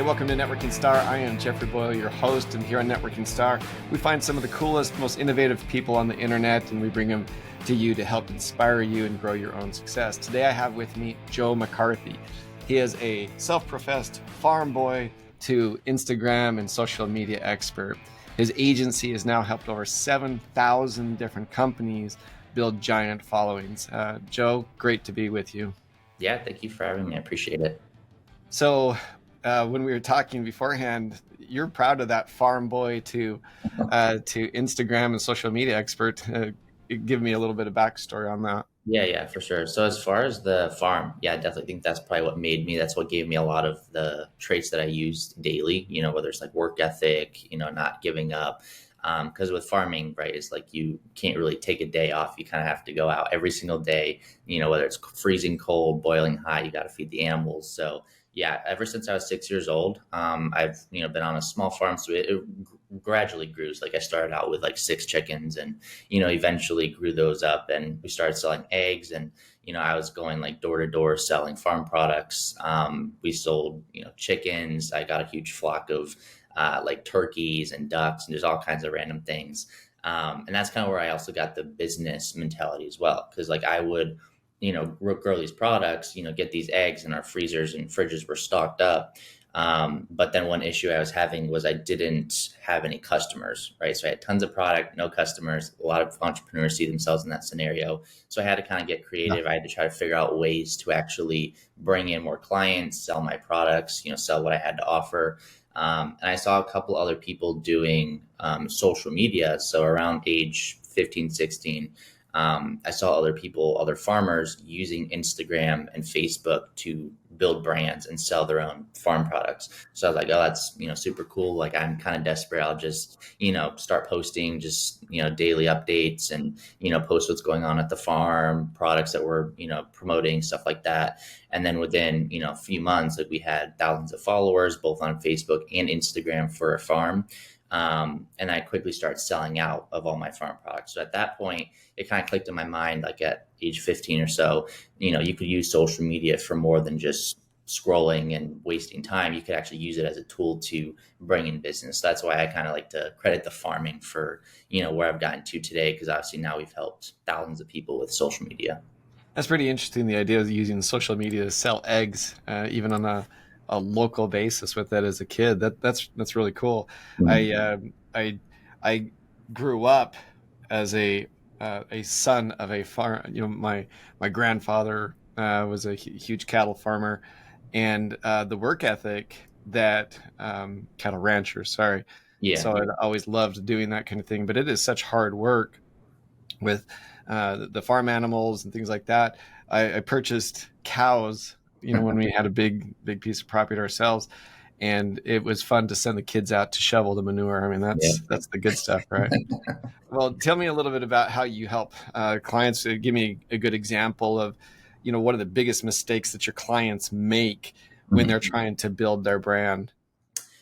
Hey, welcome to Networking Star. I am Jeffery Boyle, your host, and here on Networking Star, we find some of the coolest, most innovative people on the internet, and we bring them to you to help inspire you and grow your own success. Today, I have with me Joe McCarthy. He is a self-professed farm boy to Instagram and social media expert. His agency has now helped over 7,000 different companies build giant followings. Joe, great to be with you. Yeah, thank you for having me. I appreciate it. So when we were talking beforehand, you're proud of that farm boy to Instagram and social media expert. Give me a little bit of backstory on that. Yeah, for sure. So as far as the farm, yeah, I definitely think that's probably what made me. That's what gave me a lot of the traits that I used daily, whether it's like work ethic, not giving up. Because with farming, right, it's like you can't really take a day off. You kind of have to go out every single day, whether it's freezing cold, boiling hot, you got to feed the animals. So yeah, ever since I was 6 years old, I've, been on a small farm. So it gradually grew. So like I started out with like 6 chickens and, eventually grew those up and we started selling eggs and, I was going like door to door selling farm products. We sold, chickens. I got a huge flock of like turkeys and ducks and there's all kinds of random things. And that's kind of where I also got the business mentality as well. Cause like I would, grow these products, get these eggs and our freezers and fridges were stocked up. But then one issue I was having was I didn't have any customers, right? So I had tons of product, no customers. A lot of entrepreneurs see themselves in that scenario. So I had to kind of get creative. I had to try to figure out ways to actually bring in more clients, sell my products, sell what I had to offer. And I saw a couple other people doing social media. So around age 15, 16, I saw other farmers using Instagram and Facebook to build brands and sell their own farm products. So I was like, oh, that's, super cool. Like I'm kind of desperate. I'll just, start posting just, daily updates and, post what's going on at the farm, products that we're, promoting, stuff like that. And then within, a few months, like we had thousands of followers, both on Facebook and Instagram for a farm. And I quickly started selling out of all my farm products. So at that point, it kind of clicked in my mind, like at age 15 or so, you could use social media for more than just scrolling and wasting time. You could actually use it as a tool to bring in business. So that's why I kind of like to credit the farming for, where I've gotten to today, because obviously now we've helped thousands of people with social media. That's pretty interesting. The idea of using social media to sell eggs, even on a local basis with that as a kid. That's really cool. Mhm. I grew up as a son of a farm. My grandfather was a huge cattle farmer, and the work ethic that cattle rancher. Sorry. Yeah. So I always loved doing that kind of thing. But it is such hard work with the farm animals and things like that. I purchased cows, when we had a big piece of property ourselves, and it was fun to send the kids out to shovel the manure. I mean, Yeah. that's the good stuff, right? Well, tell me a little bit about how you help clients. Give me a good example of, what are the biggest mistakes that your clients make when they're Mhm. trying to build their brand?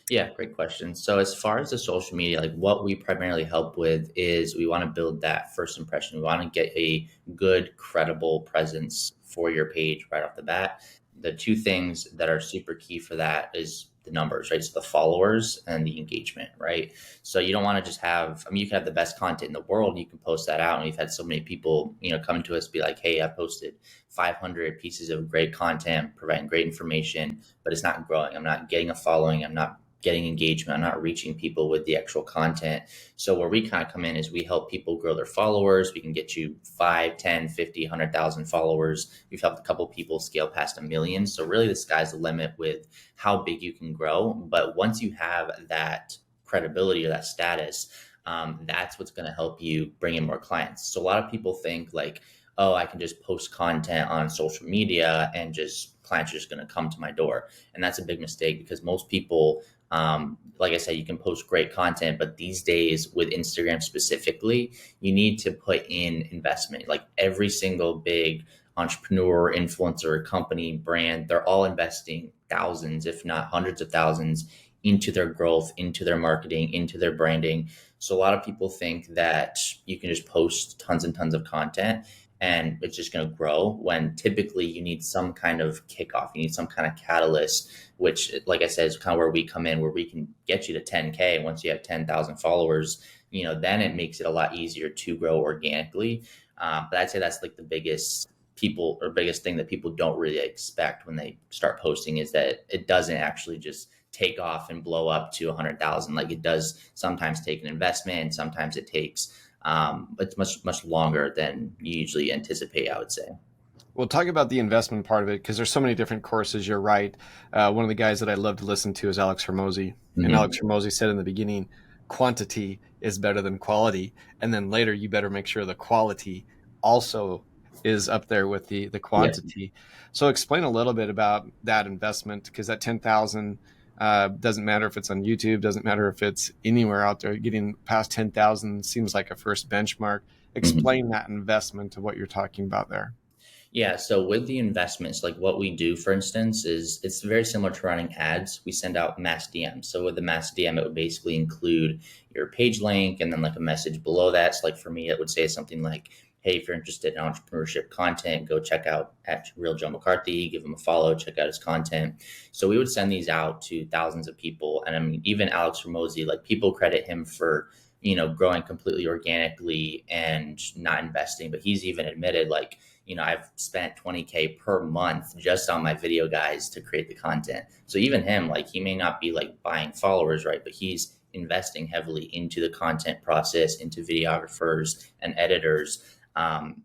Yeah, great question. So as far as the social media, like what we primarily help with is we want to build that first impression. We want to get a good, credible presence for your page right off the bat. The two things that are super key for that is the numbers, right? So the followers and the engagement, right? So you don't want to just have, I mean, you can have the best content in the world. You can post that out. And we've had so many people, come to us be like, hey, I posted 500 pieces of great content, providing great information, but it's not growing. I'm not getting a following. I'm not getting engagement. I'm not reaching people with the actual content. So where we kind of come in is we help people grow their followers. We can get you 5, 10, 50, 100,000 followers. We've helped a couple people scale past 1 million. So really the sky's the limit with how big you can grow. But once you have that credibility or that status, that's what's going to help you bring in more clients. So a lot of people think like, oh, I can just post content on social media and just clients are just going to come to my door. And that's a big mistake because most people, like I said, you can post great content, but these days with Instagram specifically, you need to put in investment. Like every single big entrepreneur, influencer, company, brand, they're all investing thousands, if not hundreds of thousands into their growth, into their marketing, into their branding. So a lot of people think that you can just post tons and tons of content and it's just going to grow, when typically you need some kind of kickoff, you need some kind of catalyst, which, like I said, is kind of where we come in, where we can get you to 10K. Once you have 10,000 followers, then it makes it a lot easier to grow organically. But I'd say that's like the biggest thing that people don't really expect when they start posting, is that it doesn't actually just take off and blow up to 100,000. Like, it does sometimes take an investment, and sometimes it takes it's much longer than you usually anticipate, I would say. We'll talk about the investment part of it, because there's so many different courses. You're right. One of the guys that I love to listen to is Alex Hormozy. And Alex Hormozy said in the beginning, quantity is better than quality. And then later, you better make sure the quality also is up there with the quantity. Yeah. So explain a little bit about that investment, because that 10,000 doesn't matter if it's on YouTube, doesn't matter if it's anywhere out there. Getting past 10,000 seems like a first benchmark. Explain that investment of what you're talking about there. Yeah. So with the investments, like what we do, for instance, is it's very similar to running ads. We send out mass DMs. So with the mass DM, it would basically include your page link and then like a message below that. So like for me, it would say something like, hey, if you're interested in entrepreneurship content, go check out at Real Joe McCarthy, give him a follow, check out his content. So we would send these out to thousands of people. And I mean, even Alex Hormozy, like, people credit him for, growing completely organically and not investing. But he's even admitted, like, I've spent 20K per month just on my video guys to create the content. So even him, like, he may not be like buying followers, right? But he's investing heavily into the content process, into videographers and editors.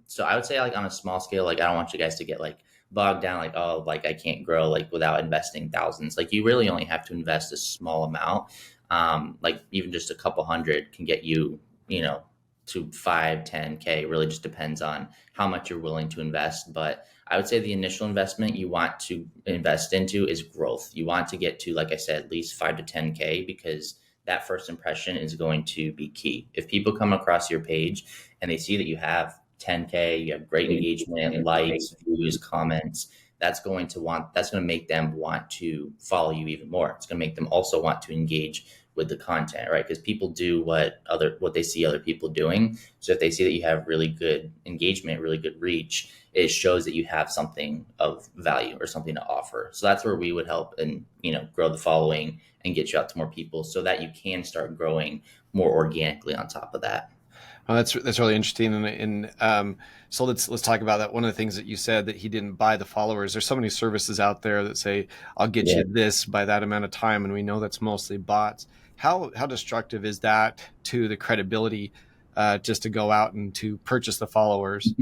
So I would say, like, on a small scale, like, I don't want you guys to get like bogged down, like, oh, like, I can't grow like without investing thousands. Like, you really only have to invest a small amount. Like, even just a couple hundred can get you, to 5, 10K. Really just depends on how much you're willing to invest. But I would say the initial investment you want to invest into is growth. You want to get to, like I said, at least 5 to 10K, because that first impression is going to be key. If people come across your page and they see that you have 10K, you have great engagement, likes, views, comments, that's going to make them want to follow you even more. It's going to make them also want to engage with the content, right? Because people do what they see other people doing. So if they see that you have really good engagement, really good reach, it shows that you have something of value or something to offer. So that's where we would help and, grow the following and get you out to more people, so that you can start growing more organically on top of that. Oh, that's really interesting. And so let's talk about that. One of the things that you said, that he didn't buy the followers. There's so many services out there that say, I'll get you this by that amount of time. And we know that's mostly bots. How destructive is that to the credibility, just to go out and to purchase the followers?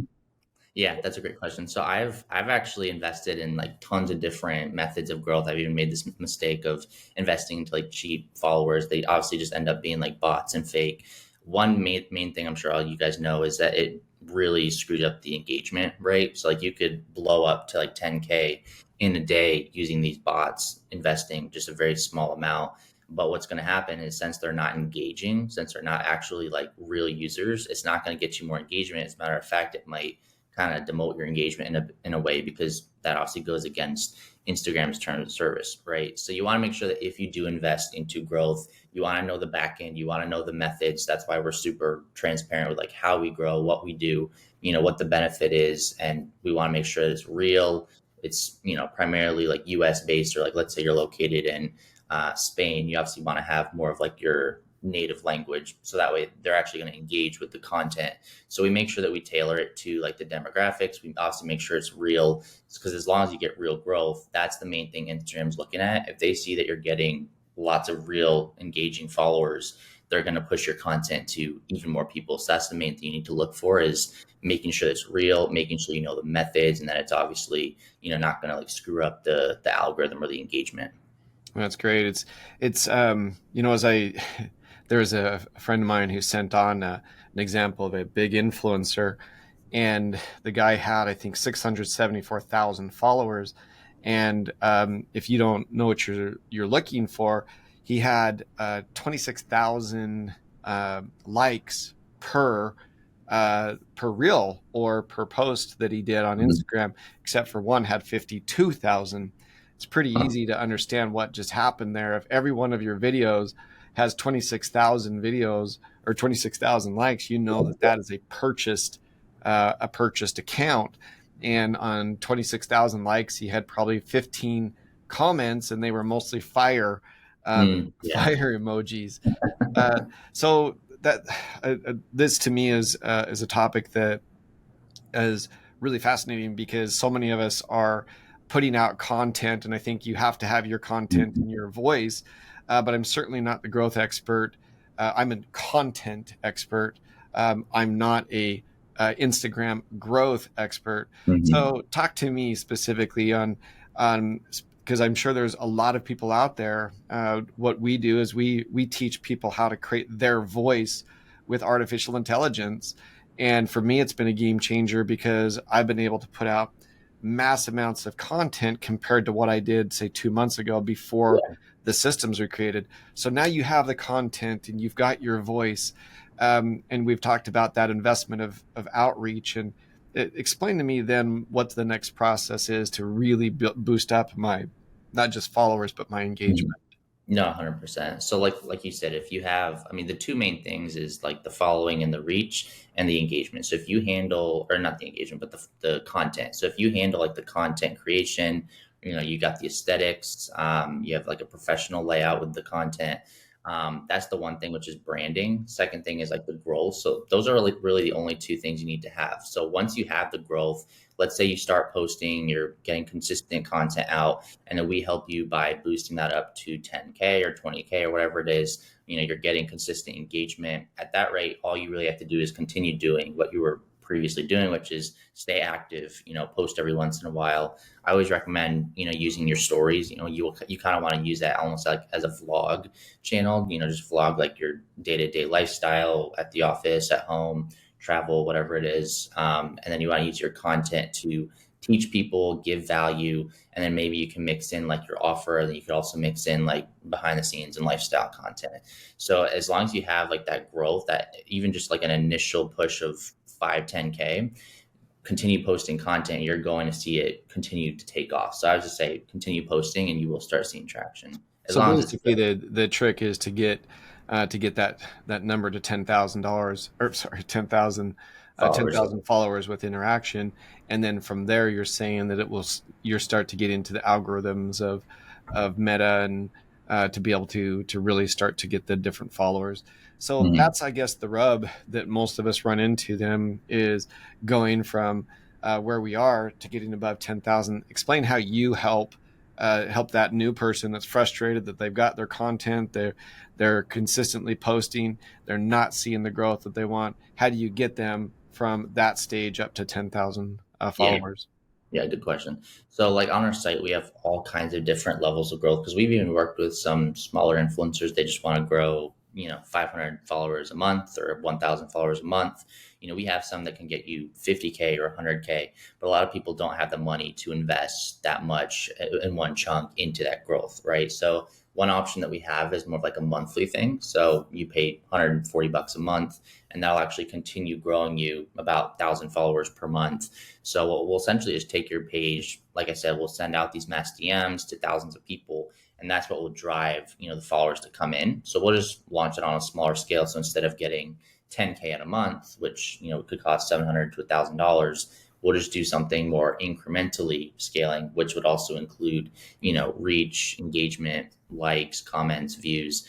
Yeah, that's a great question. So I've actually invested in like tons of different methods of growth. I've even made this mistake of investing into like cheap followers. They obviously just end up being like bots and fake. One main thing I'm sure all you guys know is that it really screwed up the engagement, right? So like, you could blow up to like 10K in a day using these bots, investing just a very small amount. But what's going to happen is, since they're not engaging, since they're not actually like real users, it's not going to get you more engagement. As a matter of fact, it might kind of demote your engagement in a way, because that obviously goes against Instagram's terms of service, right? So you want to make sure that if you do invest into growth, you want to know the back end, you want to know the methods. That's why we're super transparent with like how we grow, what we do, what the benefit is. And we want to make sure that it's real. It's, primarily like US based, or like, let's say you're located in Spain, you obviously want to have more of like your native language, so that way they're actually going to engage with the content. So we make sure that we tailor it to like the demographics. We also make sure it's real, because as long as you get real growth, that's the main thing Instagram's looking at. If they see that you're getting lots of real engaging followers, they're going to push your content to even more people. So that's the main thing you need to look for, is making sure it's real, making sure you know the methods, and that it's obviously, not going to like screw up the algorithm or the engagement. That's great. It's as there was a friend of mine who sent on an example of a big influencer, and the guy had, I think, 674,000 followers. And if you don't know what you're looking for, he had 26,000 likes per reel or per post that he did on Instagram, except for one had 52,000. It's pretty easy to understand what just happened there. If every one of your videos has 26,000 videos or 26,000 likes, that is a purchased a purchased account, and on 26,000 likes, he had probably 15 comments, and they were mostly Yeah. fire emojis. So that this to me is a topic that is really fascinating, because so many of us are putting out content, and I think you have to have your content Mhm. and your voice. But I'm certainly not the growth expert. I'm a content expert. I'm not a Instagram growth expert. Mhm. So talk to me specifically on because I'm sure there's a lot of people out there. What we do is we teach people how to create their voice with artificial intelligence. And for me, it's been a game changer, because I've been able to put out mass amounts of content compared to what I did, say, 2 months ago before Yeah. the systems were created. So now you have the content and you've got your voice. And we've talked about that investment of outreach. And explain to me then what the next process is to really boost up my, not just followers, but my Mhm. engagement. No, 100%. So like you said, if you have, I mean, the two main things is like the following and the reach and the engagement. So if you handle, or not the engagement, but the content. So if you handle like the content creation, you got the aesthetics, you have like a professional layout with the content. That's the one thing, which is branding. Second thing is like the growth. So those are really the only two things you need to have. So once you have the growth, let's say you start posting, you're getting consistent content out, and then we help you by boosting that up to 10K or 20K or whatever it is. You're getting consistent engagement at that rate. All you really have to do is continue doing what you were previously doing, which is stay active, post every once in a while. I always recommend, using your stories. You kind of want to use that almost like as a vlog channel, just vlog like your day-to-day lifestyle at the office, at home, travel, whatever it is. And then you want to use your content to teach people, give value, and then maybe you can mix in like your offer, and then you could also mix in like behind the scenes and lifestyle content. So as long as you have like that growth, that even just like an initial push of 5, 10K, continue posting content, you're going to see it continue to take off. So I would just say continue posting and you will start seeing traction, as So long as it's basically, the trick is to get that number to $10,000, or sorry, followers. 10,000 followers with interaction, and then from there, you're saying that you start to get into the algorithms of Meta, and to be able to really start to get the different followers. So Mhm. that's, I guess, the rub that most of us run into. Them is going from where we are to getting above 10,000. Explain how you help that new person that's frustrated that they've got their content, they're consistently posting, they're not seeing the growth that they want. How do you get them from that stage up to 10,000 Yeah. followers? Yeah, good question. So, like on our site, we have all kinds of different levels of growth because we've even worked with some smaller influencers. They just want to grow, 500 followers a month or 1,000 followers a month. We have some that can get you 50K or 100K, but a lot of people don't have the money to invest that much in one chunk into that growth, right? So, one option that we have is more of like a monthly thing. So, you pay 140 bucks a month, and that'll actually continue growing you about 1,000 followers per month. So what we'll essentially is take your page, like I said, we'll send out these mass DMs to thousands of people, and that's what will drive, the followers to come in. So we'll just launch it on a smaller scale. So instead of getting 10K in a month, which could cost $700 to $1,000, we'll just do something more incrementally scaling, which would also include, reach, engagement, likes, comments, views,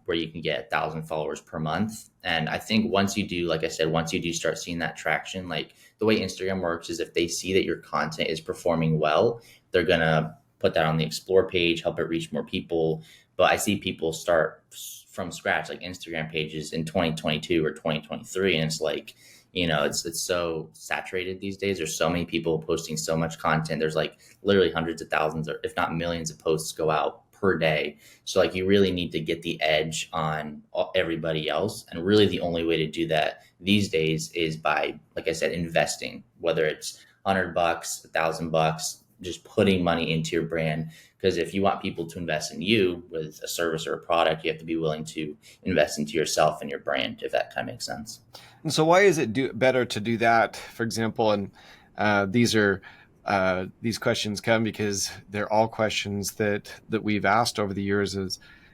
where you can get 1,000 followers per month. And I think once you do, like I said, once you do start seeing that traction, like the way Instagram works is if they see that your content is performing well, they're going to put that on the explore page, help it reach more people. But I see people start from scratch, like Instagram pages in 2022 or 2023. And it's like, it's so saturated these days. There's so many people posting so much content. There's like literally hundreds of thousands, or if not millions of posts go out per day. So like you really need to get the edge on everybody else. And really the only way to do that these days is by, like I said, investing, whether it's 100 bucks, $1,000, just putting money into your brand. Because if you want people to invest in you with a service or a product, you have to be willing to invest into yourself and your brand, if that kind of makes sense. And so why is it better to do that, for example? And these questions come because they're all questions that we've asked over the years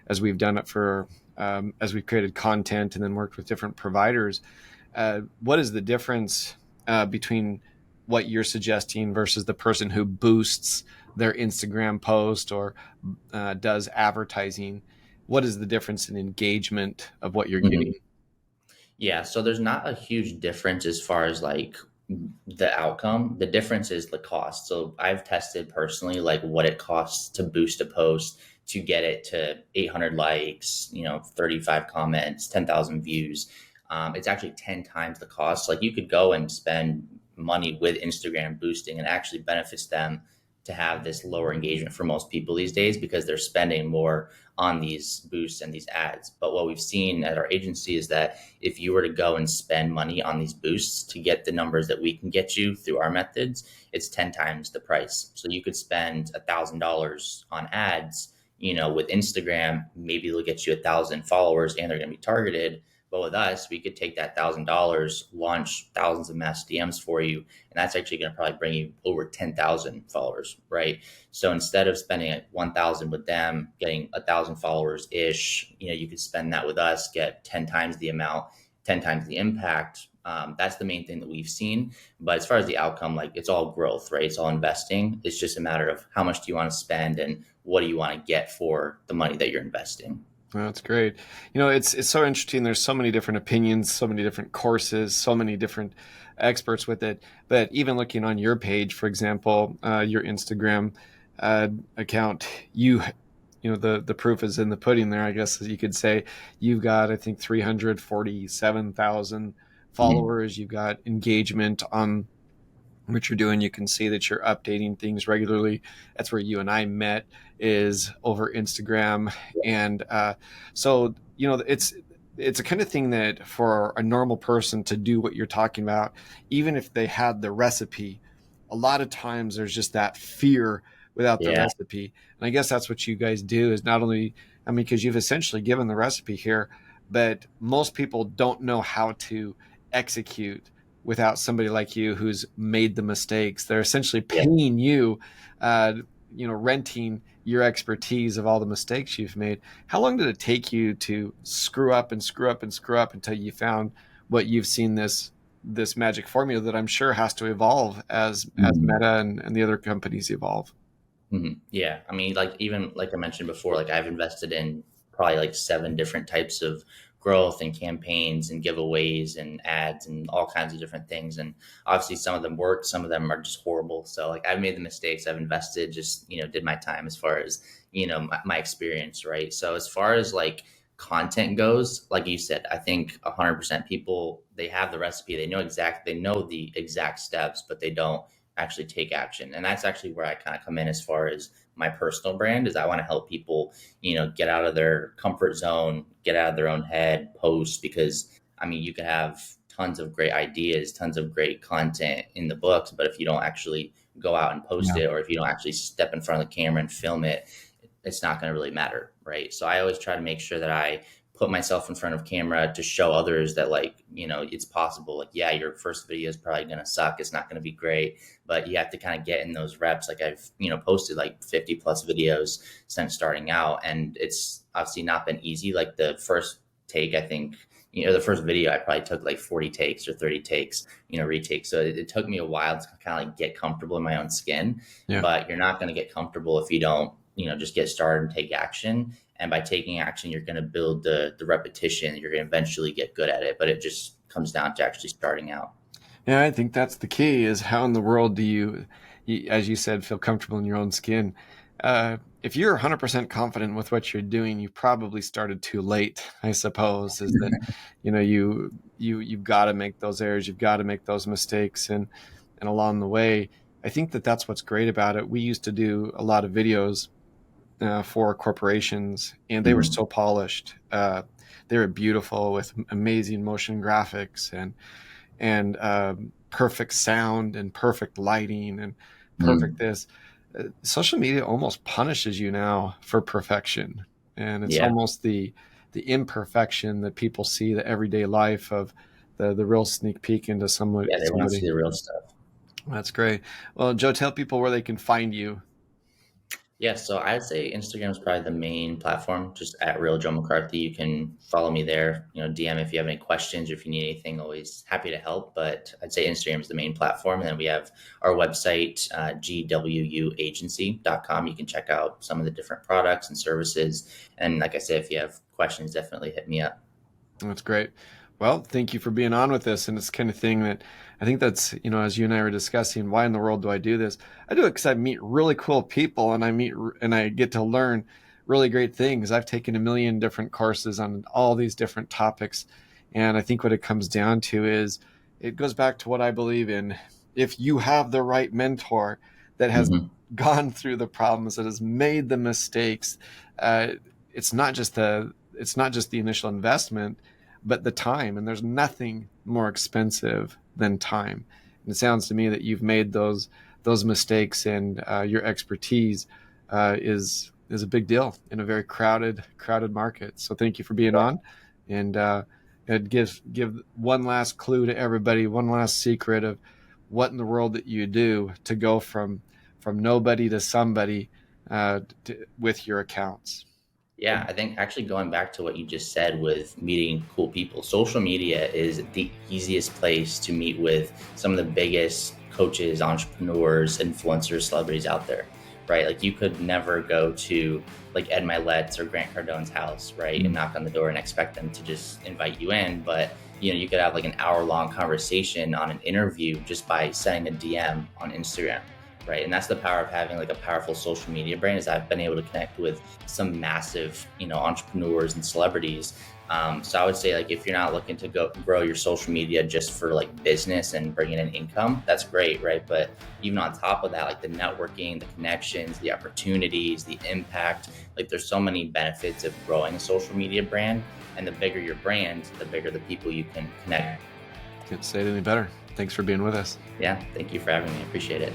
as we've done it for as we've created content and then worked with different providers. What is the difference? between what you're suggesting versus the person who boosts their Instagram post or does advertising? What is the difference in engagement of what you're getting? Yeah, so there's not a huge difference as far as like the outcome. The difference is the cost. So I've tested personally like what it costs to boost a post to get it to 800 likes, 35 comments, 10,000 views. It's actually 10 times the cost. Like you could go and spend money with Instagram boosting and it actually benefits them to have this lower engagement for most people these days because they're spending more on these boosts and these ads. But what we've seen at our agency is that if you were to go and spend money on these boosts to get the numbers that we can get you through our methods, it's 10 times the price. So you could spend $1,000 on ads, with Instagram, maybe they'll get you 1,000 followers and they're going to be targeted. But with us, we could take that $1,000, launch thousands of mass DMs for you, and that's actually going to probably bring you over 10,000 followers, right? So instead of spending like 1,000 with them, getting 1,000 followers ish, you could spend that with us, get 10 times the amount, 10 times the impact. That's the main thing that we've seen. But as far as the outcome, like it's all growth, right? It's all investing. It's just a matter of how much do you want to spend and what do you want to get for the money that you're investing. That's great. It's so interesting. There's so many different opinions, so many different courses, so many different experts with it. But even looking on your page, for example, your Instagram account, the proof is in the pudding there, I guess, as you could say. You've got, I think, 347,000 Mhm. followers. You've got engagement on what you're doing. You can see that you're updating things regularly. That's where you and I met, is over Instagram. And so it's a kind of thing that for a normal person to do what you're talking about, even if they had the recipe, a lot of times there's just that fear without the Yeah. recipe. And I guess that's what you guys do, is not only, I mean, because you've essentially given the recipe here, but most people don't know how to execute without somebody like you who's made the mistakes. They're essentially Yeah. paying you, uh, renting your expertise of all the mistakes you've made. How long did it take you to screw up and screw up and screw up until you found what you've seen, this magic formula that I'm sure has to evolve as Mhm. Meta and the other companies evolve? Yeah. I mean, like even like I mentioned before, like I've invested in probably like 7 different types of growth and campaigns and giveaways and ads and all kinds of different things. And obviously some of them work, some of them are just horrible. So like I've made the mistakes, I've invested, just, did my time as far as, my experience, right? So as far as like content goes, like you said, I think 100% people, they have the recipe, they know the exact steps, but they don't actually take action. And that's actually where I kind of come in as far as my personal brand is I want to help people, get out of their comfort zone, get out of their own head, post, because I mean, you can have tons of great ideas, tons of great content in the books, but if you don't actually go out and post Yeah. it, or if you don't actually step in front of the camera and film it, it's not going to really matter, right? So I always try to make sure that I put myself in front of camera to show others that like, it's possible. Like, yeah, your first video is probably going to suck, it's not going to be great, but you have to kind of get in those reps. Like I've, posted like 50 plus videos since starting out, and it's obviously not been easy. Like the first take, I think, the first video I probably took like 40 takes or 30 takes, retakes. So it took me a while to kind of like get comfortable in my own skin, Yeah. but you're not going to get comfortable if you don't, just get started and take action. And by taking action, you're going to build the repetition. You're going to eventually get good at it, but it just comes down to actually starting out. Yeah, I think that's the key, is how in the world do you, as you said, feel comfortable in your own skin? If you're 100% confident with what you're doing, you probably started too late, I suppose, is that, you've got to make those errors, you've got to make those mistakes. And along the way, I think that that's what's great about it. We used to do a lot of videos for corporations, and they were Mhm. so polished. They were beautiful with amazing motion graphics and perfect sound and perfect lighting and perfect Mhm. this. Social media almost punishes you now for perfection, and it's Yeah. almost the imperfection that people see, the everyday life of the real sneak peek into Yeah. They want to see somebody. the real stuff. That's great. Well, Joe, tell people where they can find you. Yeah, so I'd say Instagram is probably the main platform, just at Real Joe McCarthy. You can follow me there, DM if you have any questions or if you need anything, always happy to help. But I'd say Instagram is the main platform. And then we have our website, gwuagency.com. You can check out some of the different products and services. And like I said, if you have questions, definitely hit me up. That's great. Well, thank you for being on with this. And it's the kind of thing that I think that's, as you and I were discussing, why in the world do I do this? I do it because I meet really cool people and I get to learn really great things. I've taken a million different courses on all these different topics. And I think what it comes down to is it goes back to what I believe in. If you have the right mentor that has Hmm. gone through the problems, that has made the mistakes, uh, it's not just the initial investment, but the time. And there's nothing more expensive than time. And it sounds to me that you've made those mistakes, and your expertise is a big deal in a very crowded market. So thank you for being on, and give one last clue to everybody, one last secret of what in the world that you do to go from nobody to somebody with your accounts. Yeah, I think actually going back to what you just said with meeting cool people, social media is the easiest place to meet with some of the biggest coaches, entrepreneurs, influencers, celebrities out there, right? Like you could never go to like Ed Milet's or Grant Cardone's house, right? And knock on the door and expect them to just invite you in. But you could have like an hour long conversation on an interview just by sending a DM on Instagram. Right. And that's the power of having like a powerful social media brand is I've been able to connect with some massive, entrepreneurs and celebrities. So I would say like if you're not looking to go grow your social media just for like business and bringing in income, that's great, right? But even on top of that, like the networking, the connections, the opportunities, the impact, like there's so many benefits of growing a social media brand. And the bigger your brand, the bigger the people you can connect. Can't say it any better. Thanks for being with us. Yeah, thank you for having me. I appreciate it.